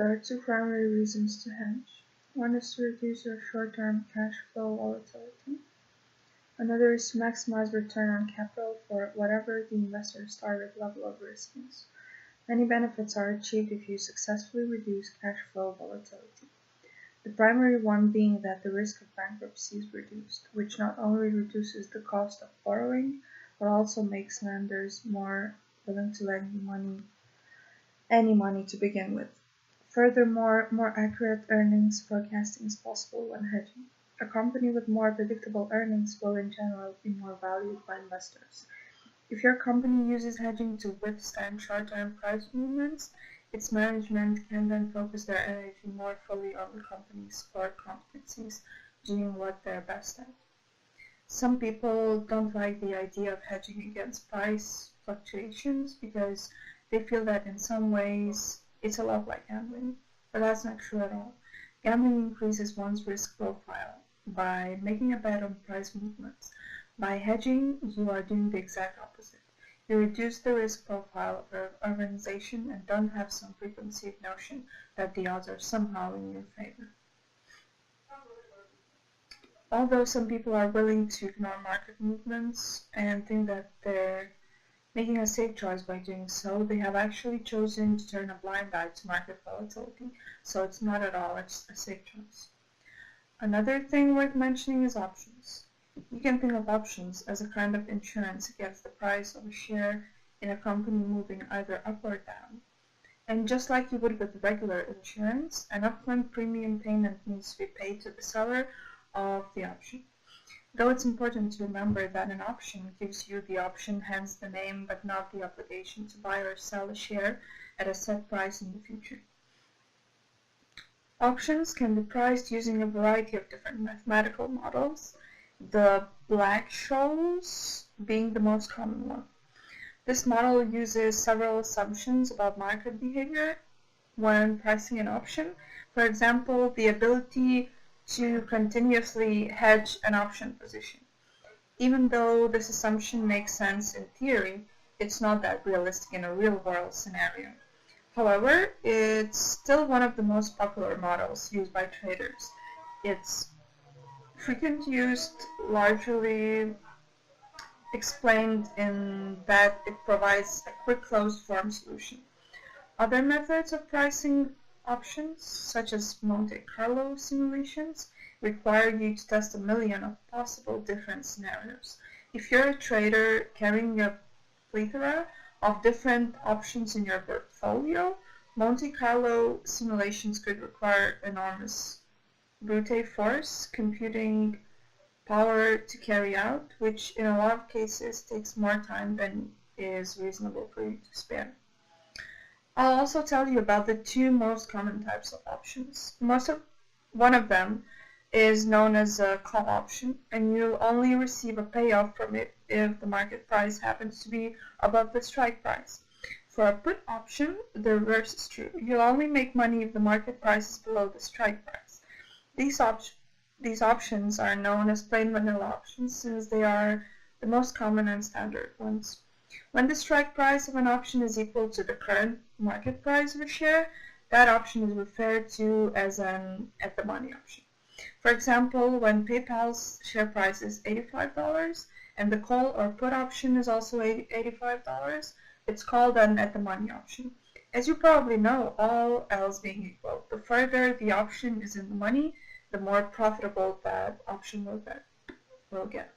There are two primary reasons to hedge. One is to reduce your short-term cash flow volatility. Another is to maximize return on capital for whatever the investor's target level of risk is. Many benefits are achieved if you successfully reduce cash flow volatility. The primary one being that the risk of bankruptcy is reduced, which not only reduces the cost of borrowing, but also makes lenders more willing to lend you any money to begin with. Furthermore, more accurate earnings forecasting is possible when hedging. A company with more predictable earnings will in general be more valued by investors. If your company uses hedging to withstand short-term price movements, its management can then focus their energy more fully on the company's core competencies, doing what they're best at. Some people don't like the idea of hedging against price fluctuations because they feel that in some ways it's a lot like gambling, but that's not true at all. Gambling increases one's risk profile by making a bet on price movements. By hedging, you are doing the exact opposite. You reduce the risk profile of your organization and don't have some preconceived notion that the odds are somehow in your favor. Although some people are willing to ignore market movements and think that they're making a safe choice by doing so, they have actually chosen to turn a blind eye to market volatility, so it's not at all a safe choice. Another thing worth mentioning is options. You can think of options as a kind of insurance against the price of a share in a company moving either up or down. And just like you would with regular insurance, an upfront premium payment needs to be paid to the seller of the option. Though it's important to remember that an option gives you the option, hence the name, but not the obligation to buy or sell a share at a set price in the future. Options can be priced using a variety of different mathematical models, the Black-Scholes being the most common one. This model uses several assumptions about market behavior when pricing an option. For example, the ability to continuously hedge an option position. Even though this assumption makes sense in theory, it's not that realistic in a real-world scenario. However, it's still one of the most popular models used by traders. It's frequently used, largely explained in that it provides a quick closed-form solution. Other methods of pricing options, such as Monte Carlo simulations, require you to test a million of possible different scenarios. If you're a trader carrying a plethora of different options in your portfolio, Monte Carlo simulations could require enormous brute force computing power to carry out, which in a lot of cases takes more time than is reasonable for you to spare. I'll also tell you about the two most common types of options. One of them is known as a call option, and you'll only receive a payoff from it if the market price happens to be above the strike price. For a put option, the reverse is true. You'll only make money if the market price is below the strike price. These options are known as plain vanilla options since they are the most common and standard ones. When the strike price of an option is equal to the current market price of a share, that option is referred to as an at-the-money option. For example, when PayPal's share price is $85 and the call or put option is also $85, it's called an at-the-money option. As you probably know, all else being equal, the further the option is in the money, the more profitable that option will get.